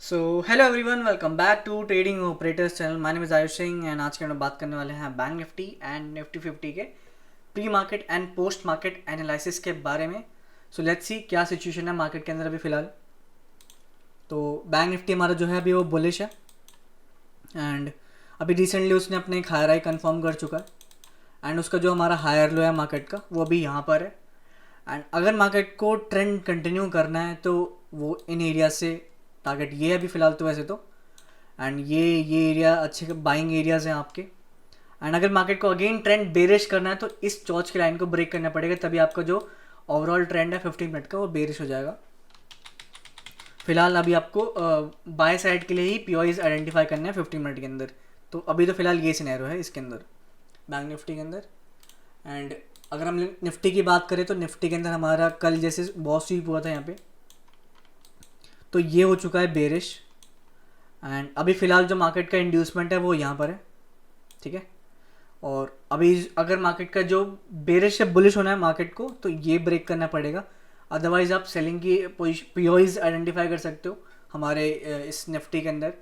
So hello everyone, welcome back to trading operators channel. My name is Ayush Singh and आज के हम बात करने वाले हैं बैंक निफ्टी एंड निफ्टी 50 के pre market and post market analysis के बारे में। सो लेट्स सी क्या सिचुएशन है मार्केट के अंदर अभी फ़िलहाल। तो बैंक निफ्टी हमारा जो है अभी वो बुलिश है एंड अभी रिसेंटली उसने अपने एक हायर हाई कन्फर्म कर चुका है एंड उसका जो हमारा हायर लो है मार्केट का वो अभी यहाँ पर है। एंड अगर मार्केट को ट्रेंड कंटिन्यू करना है तो वो इन एरिया से टारगेट ये है अभी फ़िलहाल तो वैसे तो। एंड ये एरिया अच्छे बाइंग एरियाज़ हैं आपके। एंड अगर मार्केट को अगेन ट्रेंड बेरिश करना है तो इस चौच की लाइन को ब्रेक करना पड़ेगा, तभी आपका जो ओवरऑल ट्रेंड है 15 मिनट का वो बेरिश हो जाएगा। फिलहाल अभी आपको बाय साइड के लिए ही पीओइज आइडेंटिफाई करना है 15 मिनट के अंदर। तो अभी तो फिलहाल ये सिनेरियो है इसके अंदर बैंक निफ्टी के अंदर। एंड अगर हम निफ्टी की बात करें तो निफ्टी के अंदर हमारा कल जैसे बहुत स्वीप हुआ था यहाँ पे, तो ये हो चुका है बेरिश। एंड अभी फ़िलहाल जो मार्केट का इंड्यूसमेंट है वो यहाँ पर है, ठीक है। और अभी अगर मार्केट का जो बेरिश है बुलिश होना है मार्केट को तो ये ब्रेक करना पड़ेगा, अदरवाइज आप सेलिंग की पीओइज आइडेंटिफाई कर सकते हो हमारे इस निफ्टी के अंदर।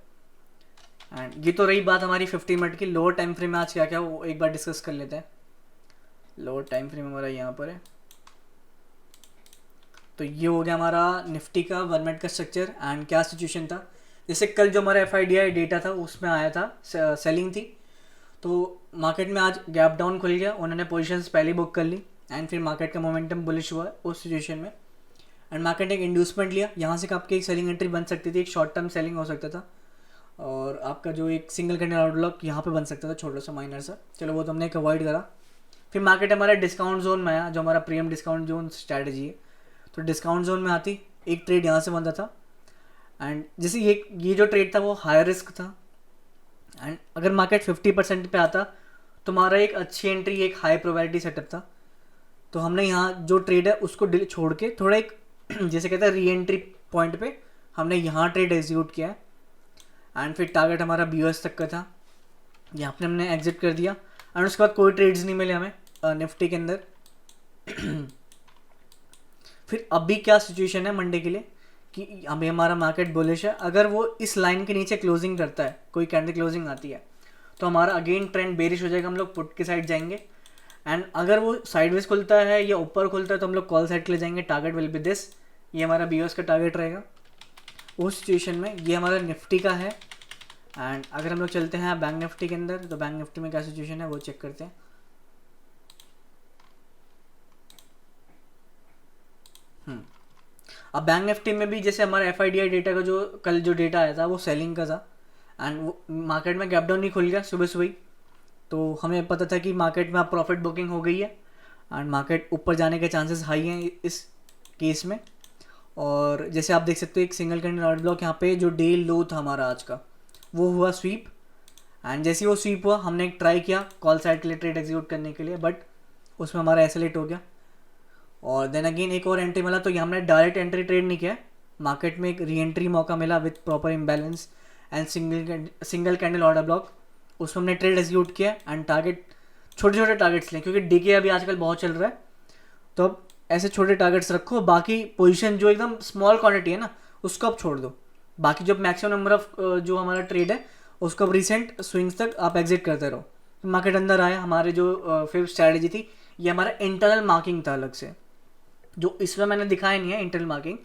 एंड ये तो रही बात हमारी 50 मिनट की। लोअर टाइम फ्रेम में आज क्या क्या वो एक बार डिस्कस कर लेते हैं। लोअर टाइम फ्रेम हमारा यहाँ पर है, तो ये हो गया हमारा निफ्टी का 1 मिनट का स्ट्रक्चर। एंड क्या सिचुएशन था, जैसे कल जो हमारा FIDI डेटा था उसमें आया था सेलिंग थी, तो मार्केट में आज गैप डाउन खुल गया, उन्होंने पोजीशंस पहले बुक कर ली एंड फिर मार्केट का मोमेंटम बुलिश हुआ उस सिचुएशन में। एंड मार्केट ने एक इंड्यूसमेंट लिया, यहाँ से आपकी एक सेलिंग एंट्री बन सकती थी, एक शॉर्ट टर्म सेलिंग हो सकता था और आपका जो एक सिंगल कैंडल आउटलॉक यहाँ पे बन सकता था छोटा सा माइनर सा। चलो वो तो हमने एक अवॉइड करा। फिर मार्केट हमारा डिस्काउंट जोन में आया, जो हमारा प्रीमियम डिस्काउंट जोन स्ट्रैटेजी है। तो डिस्काउंट जोन में आती एक ट्रेड यहाँ से बनता था एंड जैसे ये जो ट्रेड था वो हायर रिस्क था। एंड अगर मार्केट 50% पे आता तो हमारा एक अच्छी एंट्री, एक हाई प्रोबेबिलिटी सेटअप था। तो हमने यहाँ जो ट्रेड है उसको छोड़ के थोड़ा एक जैसे कहते हैं री एंट्री पॉइंट पे हमने यहाँ ट्रेड एग्जीक्यूट किया है। एंड फिर टारगेट हमारा BOS तक का था, यहाँ पे हमने एग्जिट कर दिया। एंड उसके बाद कोई ट्रेड्स नहीं मिले हमें निफ्टी के अंदर। फिर अभी क्या सिचुएशन है मंडे के लिए कि अभी हमारा मार्केट बुलिश है। अगर वो इस लाइन के नीचे क्लोजिंग करता है, कोई कैंडल क्लोजिंग आती है, तो हमारा अगेन ट्रेंड बेरिश हो जाएगा, हम लोग पुट की साइड जाएंगे। एंड अगर वो साइडवेज खुलता है या ऊपर खुलता है तो हम लोग कॉल साइड के लिए जाएंगे। टारगेट विल बी दिस, ये हमारा BOS का टारगेट रहेगा उस सिचुएशन में। ये हमारा निफ्टी का है। एंड अगर हम लोग चलते हैं बैंक निफ्टी के अंदर, तो बैंक निफ्टी में क्या सिचुएशन है वो चेक करते हैं। अब बैंक निफ्टी में भी जैसे हमारा FIDI डेटा का जो कल जो डेटा आया था वो सेलिंग का था एंड वो मार्केट में गैप डाउन नहीं खुल गया सुबह सुबह ही। तो हमें पता था कि मार्केट में अब प्रॉफिट बुकिंग हो गई है एंड मार्केट ऊपर जाने के चांसेस हाई हैं इस केस में। और जैसे आप देख सकते हो एक सिंगल कैंडल आउट ब्लॉक यहाँ पे जो डे लो था हमारा आज का वो हुआ स्वीप। एंड जैसे ही वो स्वीप हुआ हमने एक ट्राई किया कॉल साइड के लिए ट्रेड एग्जीक्यूट करने के लिए, बट उसमें हमारा एसलेट हो गया। और देन अगेन एक और एंट्री मिला, तो ये हमने डायरेक्ट एंट्री ट्रेड नहीं किया, मार्केट में एक री एंट्री मौका मिला with proper imbalance and single candle order block, उसमें हमने ट्रेड एग्जीक्यूट किया एंड टारगेट छोटे छोटे टारगेट्स लें क्योंकि डीके अभी आजकल बहुत चल रहा है। तो अब ऐसे छोटे टारगेट्स रखो, बाकी पोजीशन जो एकदम स्मॉल क्वांटिटी है ना उसको आप छोड़ दो। बाकी जो मैक्सिमम नंबर ऑफ जो हमारा ट्रेड है उसको अब रिसेंट स्विंग्स तक आप एग्जिट करते रहो। मार्केट अंदर आया, हमारे जो फिफ्थ स्ट्रैटेजी थी ये हमारा इंटरनल मार्किंग था अलग से, जो इसमें मैंने दिखाया नहीं है इंटरनल मार्किंग,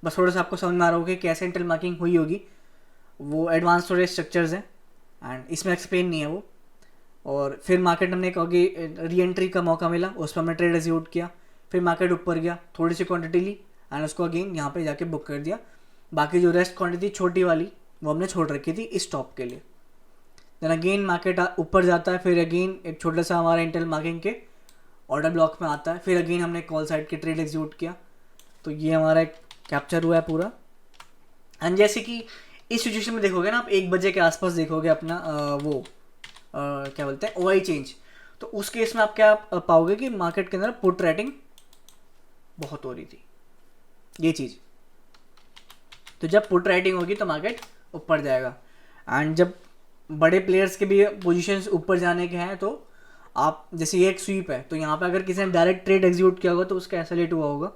बस थोड़ा सा आपको समझ में आ रहा होगा कि कैसे इंटरनल मार्किंग हुई होगी। वो एडवांस थोड़े स्ट्रक्चर्स हैं एंड इसमें एक्सप्लेन नहीं है वो। और फिर मार्केट हमने एक आगे री एंट्री का मौका मिला, उस पर हमने ट्रेड एग्जीक्यूट किया। फिर मार्केट ऊपर गया, थोड़ी सी क्वांटिटी ली एंड उसको अगेन यहाँ पे जाके बुक कर दिया। बाकी जो रेस्ट क्वांटिटी छोटी वाली वो हमने छोड़ रखी थी इस टॉप के लिए। देन अगेन मार्केट ऊपर जाता है, फिर अगेन एक छोटा सा हमारा इंटरनल मार्किंग के ऑर्डर ब्लॉक में आता है, फिर अगेन हमने कॉल साइड के ट्रेड एग्जीक्यूट किया। तो ये हमारा एक कैप्चर हुआ है पूरा। एंड जैसे कि इस सिचुएशन में देखोगे ना आप 1 बजे के आसपास देखोगे अपना क्या बोलते हैं OI चेंज, तो उस केस में आप क्या पाओगे कि मार्केट के अंदर पुट रेटिंग बहुत हो रही थी ये चीज़। तो जब पुट राइटिंग होगी तो मार्केट ऊपर जाएगा। एंड जब बड़े प्लेयर्स के भी पोजीशंस ऊपर जाने के हैं तो आप जैसे ये एक स्वीप है, तो यहाँ पे अगर किसी ने डायरेक्ट ट्रेड एग्जीक्यूट किया होगा तो उसका एसलेट हुआ होगा।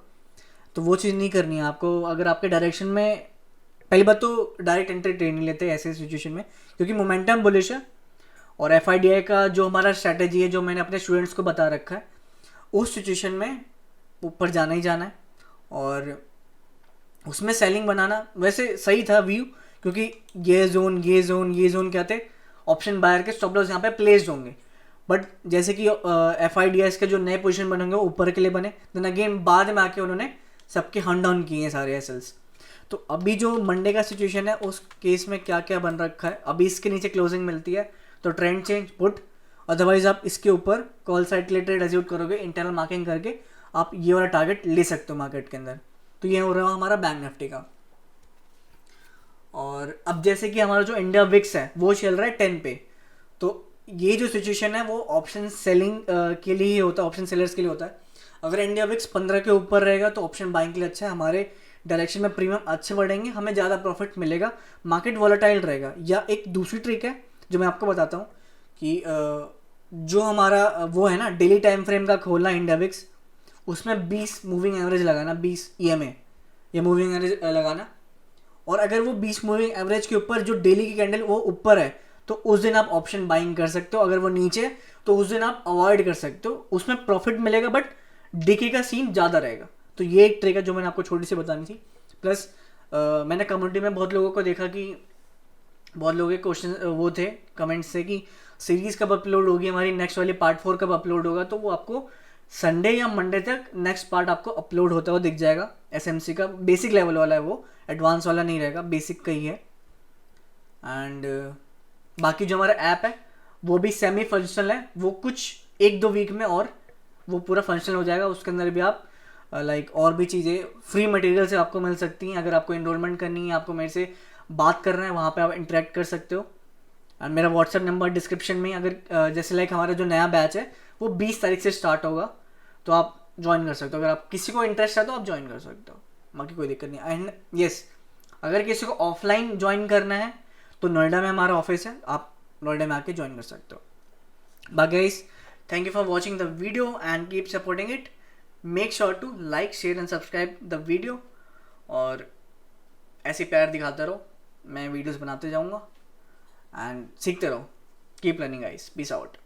तो वो चीज़ नहीं करनी है आपको। अगर आपके डायरेक्शन में पहली बात तो डायरेक्ट एंट्री ट्रेड नहीं लेते ऐसे सिचुएशन में, क्योंकि मोमेंटम बुलिश है और FIDI का जो हमारा स्ट्रैटेजी है जो मैंने अपने स्टूडेंट्स को बता रखा है, उस सिचुएशन में ऊपर जाना ही जाना है। और उसमें सेलिंग बनाना वैसे सही था व्यू, क्योंकि ये जोन क्या थे, ऑप्शन बायर के स्टॉप लॉस यहाँ पे प्लेस्ड होंगे। बट जैसे कि FIDIs के जो नए पोजीशन बनेंगे वो ऊपर के लिए बने, देन अगेन बाद में आके उन्होंने सबके हंड डाउन किए हैं सारे एसएल्स। तो अभी जो मंडे का सिचुएशन है उस केस में क्या क्या बन रखा है, अभी इसके नीचे क्लोजिंग मिलती है तो ट्रेंड चेंज पुट, अदरवाइज आप इसके ऊपर कॉल साइड के लिए ट्रेड एग्जीक्यूट करोगे, इंटरनल मार्किंग करके आप ये वाला टारगेट ले सकते हो मार्केट के अंदर। तो ये हो रहा है हमारा बैंक निफ्टी का। और अब जैसे कि हमारा जो इंडिया विक्स है वो चल रहा है 10 पे, तो ये जो सिचुएशन है वो ऑप्शन सेलिंग के लिए ही होता है, ऑप्शन सेलर्स के लिए होता है। अगर इंडिया विक्स 15 के ऊपर रहेगा तो ऑप्शन बाइंग के लिए अच्छा है, हमारे डायरेक्शन में प्रीमियम अच्छे बढ़ेंगे, हमें ज़्यादा प्रॉफिट मिलेगा, मार्केट वॉलेटाइल रहेगा। या एक दूसरी ट्रिक है जो मैं आपको बताता हूँ कि जो हमारा वो है ना डेली टाइम फ्रेम का खोलना इंडिया विक्स, उसमें 20 मूविंग एवरेज लगाना, 20 EMA या मूविंग एवरेज लगाना। और अगर वो 20 मूविंग एवरेज के ऊपर जो डेली की कैंडल वो ऊपर है तो उस दिन आप ऑप्शन बाइंग कर सकते हो, अगर वो नीचे तो उस दिन आप अवॉइड कर सकते हो, उसमें प्रॉफिट मिलेगा बट डीके का सीन ज़्यादा रहेगा। तो ये एक ट्रिक है जो मैंने आपको छोटी सी बतानी थी। प्लस मैंने कम्युनिटी में बहुत लोगों को देखा कि बहुत लोगों के क्वेश्चन वो थे कमेंट्स से कि सीरीज़ कब अपलोड होगी, हमारी नेक्स्ट वाली पार्ट 4 कब अपलोड होगा। तो वो आपको संडे या मंडे तक नेक्स्ट पार्ट आपको अपलोड होता हुआ दिख जाएगा। SMC का बेसिक लेवल वाला है वो, एडवांस वाला नहीं रहेगा, बेसिक का ही है। एंड बाकी जो हमारा ऐप है वो भी सेमी फंक्शनल है, वो कुछ 1-2 वीक में और वो पूरा फंक्शनल हो जाएगा। उसके अंदर भी आप लाइक और भी चीज़ें फ्री मटेरियल से आपको मिल सकती हैं। अगर आपको एनरोलमेंट करनी है, आपको मेरे से बात करना है, वहाँ पे आप इंटरेक्ट कर सकते हो। एंड मेरा व्हाट्सएप नंबर डिस्क्रिप्शन में, अगर जैसे लाइक हमारा जो नया बैच है वो 20 तारीख से स्टार्ट होगा, तो आप ज्वाइन कर सकते हो। अगर आप किसी को इंटरेस्ट है तो आप ज्वाइन कर सकते हो, बाकी कोई दिक्कत नहीं। एंड यस, अगर किसी को ऑफलाइन ज्वाइन करना है तो नोएडा में हमारा ऑफिस है, आप नोएडा में आके ज्वाइन कर सकते हो। बाकी guys, thank you for watching the video and keep supporting it. Make sure to like, share and subscribe the video, और ऐसे प्यार दिखाते रहो, मैं वीडियोस बनाते जाऊँगा एंड सीखते रहो। Keep learning guys, peace out.